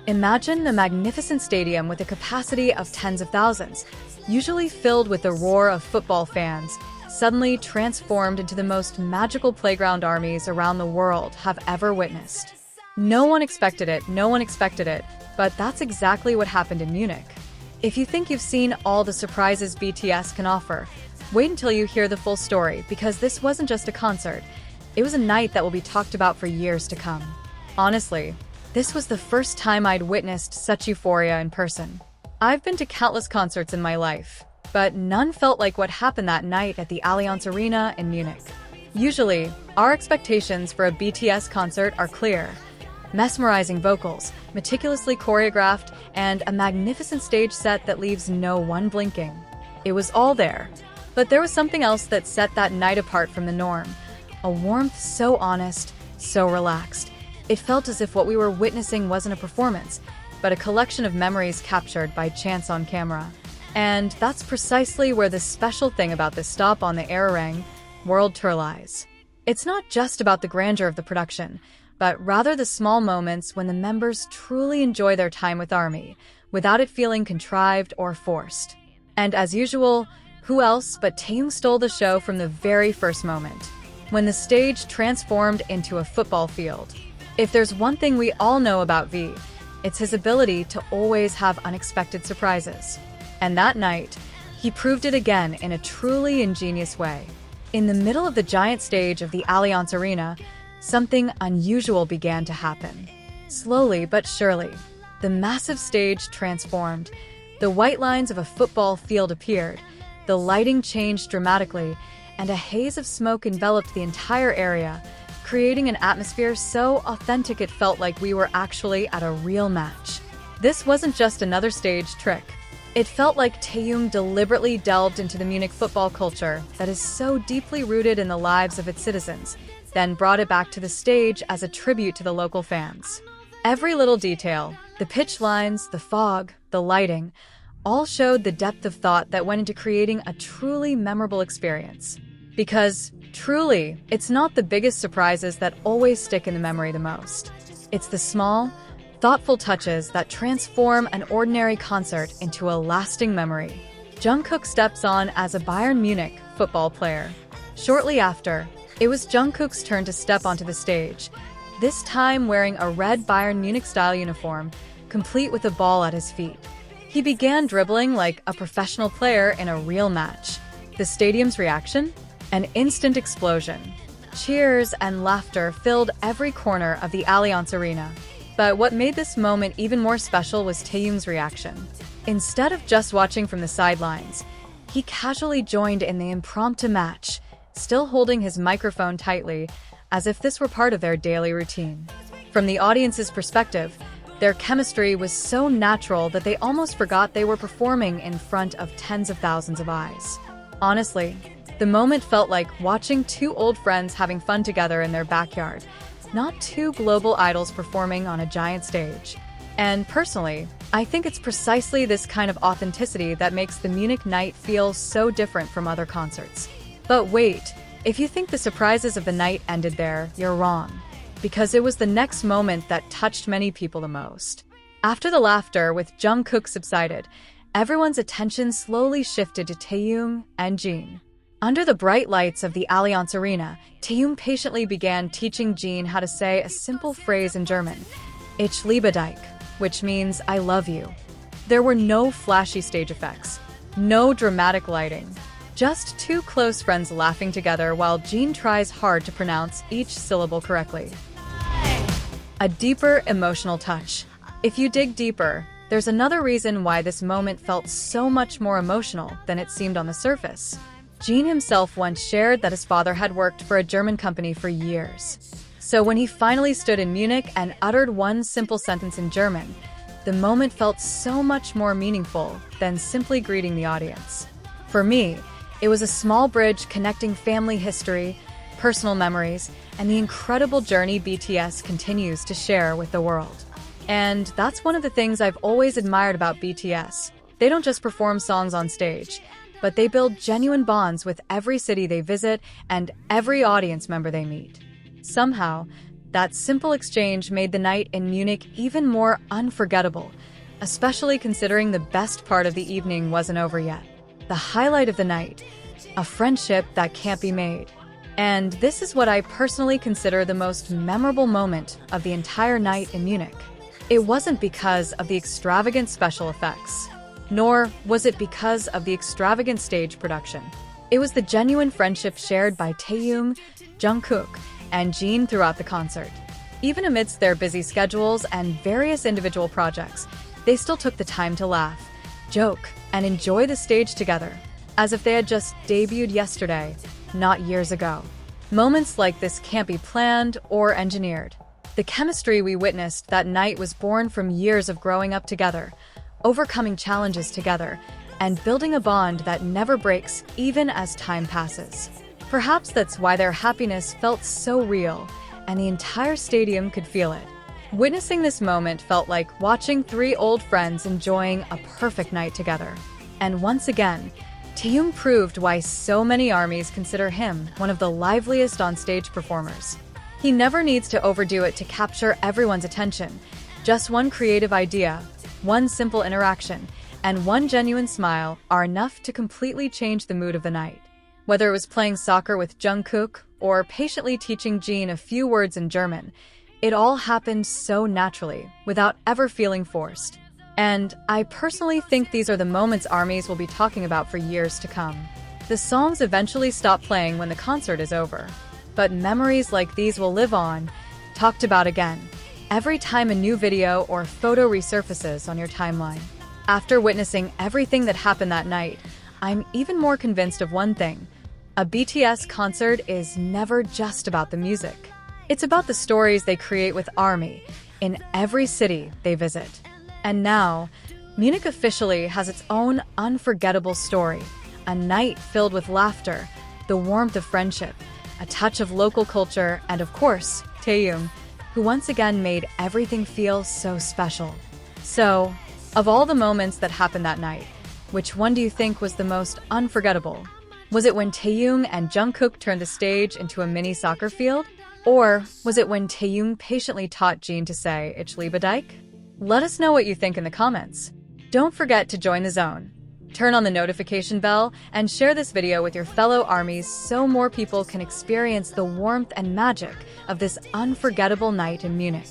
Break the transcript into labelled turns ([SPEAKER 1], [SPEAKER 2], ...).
[SPEAKER 1] Imagine a magnificent stadium with a capacity of tens of thousands, usually filled with the roar of football fans, suddenly transformed into the most magical playground armies around the world have ever witnessed. No one expected it, but that's exactly what happened in Munich. If you think you've seen all the surprises BTS can offer, wait until you hear the full story, because this wasn't just a concert. It was a night that will be talked about for years to come. Honestly, this was the first time I'd witnessed such euphoria in person. I've been to countless concerts in my life, but none felt like what happened that night at the Allianz Arena in Munich. Usually, our expectations for a BTS concert are clear. Mesmerizing vocals, meticulously choreographed, and a magnificent stage set that leaves no one blinking. It was all there. But there was something else that set that night apart from the norm. A warmth so honest, so relaxed. It felt as if what we were witnessing wasn't a performance, but a collection of memories captured by chance on camera. And that's precisely where the special thing about this stop on the Arirang World Tour lies. It's not just about the grandeur of the production, but rather the small moments when the members truly enjoy their time with ARMY, without it feeling contrived or forced. And as usual, who else but Taehyung stole the show from the very first moment, when the stage transformed into a football field. If there's one thing we all know about V, it's his ability to always have unexpected surprises. And that night, he proved it again in a truly ingenious way. In the middle of the giant stage of the Allianz Arena, something unusual began to happen. Slowly but surely, the massive stage transformed. The white lines of a football field appeared, the lighting changed dramatically, and a haze of smoke enveloped the entire area, creating an atmosphere so authentic it felt like we were actually at a real match. This wasn't just another stage trick. It felt like Taehyung deliberately delved into the Munich football culture that is so deeply rooted in the lives of its citizens, then brought it back to the stage as a tribute to the local fans. Every little detail, the pitch lines, the fog, the lighting, all showed the depth of thought that went into creating a truly memorable experience. Because, truly, it's not the biggest surprises that always stick in the memory the most. It's the small, thoughtful touches that transform an ordinary concert into a lasting memory. Jungkook steps on as a Bayern Munich football player. Shortly after, it was Jungkook's turn to step onto the stage, this time wearing a red Bayern Munich-style uniform, complete with a ball at his feet. He began dribbling like a professional player in a real match. The stadium's reaction? An instant explosion. Cheers and laughter filled every corner of the Allianz Arena. But what made this moment even more special was Taehyung's reaction. Instead of just watching from the sidelines, he casually joined in the impromptu match, still holding his microphone tightly, as if this were part of their daily routine. From the audience's perspective, their chemistry was so natural that they almost forgot they were performing in front of tens of thousands of eyes. Honestly, the moment felt like watching two old friends having fun together in their backyard, not two global idols performing on a giant stage. And personally, I think it's precisely this kind of authenticity that makes the Munich night feel so different from other concerts. But wait, if you think the surprises of the night ended there, you're wrong. Because it was the next moment that touched many people the most. After the laughter with Jungkook subsided, everyone's attention slowly shifted to Taehyung and Jin. Under the bright lights of the Allianz Arena, Taehyung patiently began teaching Jin how to say a simple phrase in German, Ich liebe dich, which means I love you. There were no flashy stage effects, no dramatic lighting, just two close friends laughing together while Jin tries hard to pronounce each syllable correctly. A deeper emotional touch. If you dig deeper, there's another reason why this moment felt so much more emotional than it seemed on the surface. Jin himself once shared that his father had worked for a German company for years. So when he finally stood in Munich and uttered one simple sentence in German, the moment felt so much more meaningful than simply greeting the audience. For me, it was a small bridge connecting family history, personal memories, and the incredible journey BTS continues to share with the world. And that's one of the things I've always admired about BTS. They don't just perform songs on stage, but they build genuine bonds with every city they visit and every audience member they meet. Somehow, That simple exchange made the night in Munich even more unforgettable, especially considering the best part of the evening wasn't over yet. The highlight of the night, a friendship that can't be made. And this is what I personally consider the most memorable moment of the entire night in Munich. It wasn't because of the extravagant special effects, nor was it because of the extravagant stage production. It was the genuine friendship shared by Taehyung, Jungkook, and Jin throughout the concert. Even amidst their busy schedules and various individual projects, they still took the time to laugh, joke, and enjoy the stage together, as if they had just debuted yesterday, not years ago. Moments like this can't be planned or engineered. The chemistry we witnessed that night was born from years of growing up together, overcoming challenges together, and building a bond that never breaks even as time passes. Perhaps that's why their happiness felt so real, and the entire stadium could feel it. Witnessing this moment felt like watching three old friends enjoying a perfect night together. And once again, Taehyung proved why so many ARMYs consider him one of the liveliest onstage performers. He never needs to overdo it to capture everyone's attention. Just one creative idea, one simple interaction, and one genuine smile are enough to completely change the mood of the night. Whether it was playing soccer with Jungkook or patiently teaching Jin a few words in German, it all happened so naturally, without ever feeling forced. And I personally think these are the moments ARMYs will be talking about for years to come. The songs eventually stop playing when the concert is over, but memories like these will live on, talked about again, every time a new video or photo resurfaces on your timeline. After witnessing everything that happened that night, I'm even more convinced of one thing. A BTS concert is never just about the music. It's about the stories they create with ARMY in every city they visit. And now, Munich officially has its own unforgettable story, a night filled with laughter, the warmth of friendship, a touch of local culture, and of course, Taehyung, who once again made everything feel so special. So, of all the moments that happened that night, which one do you think was the most unforgettable? Was it when Taehyung and Jungkook turned the stage into a mini soccer field? Or was it when Taehyung patiently taught Jin to say, "Ich liebe dich"? Let us know what you think in the comments. Don't forget to join the zone. Turn on the notification bell and share this video with your fellow ARMYs so more people can experience the warmth and magic of this unforgettable night in Munich.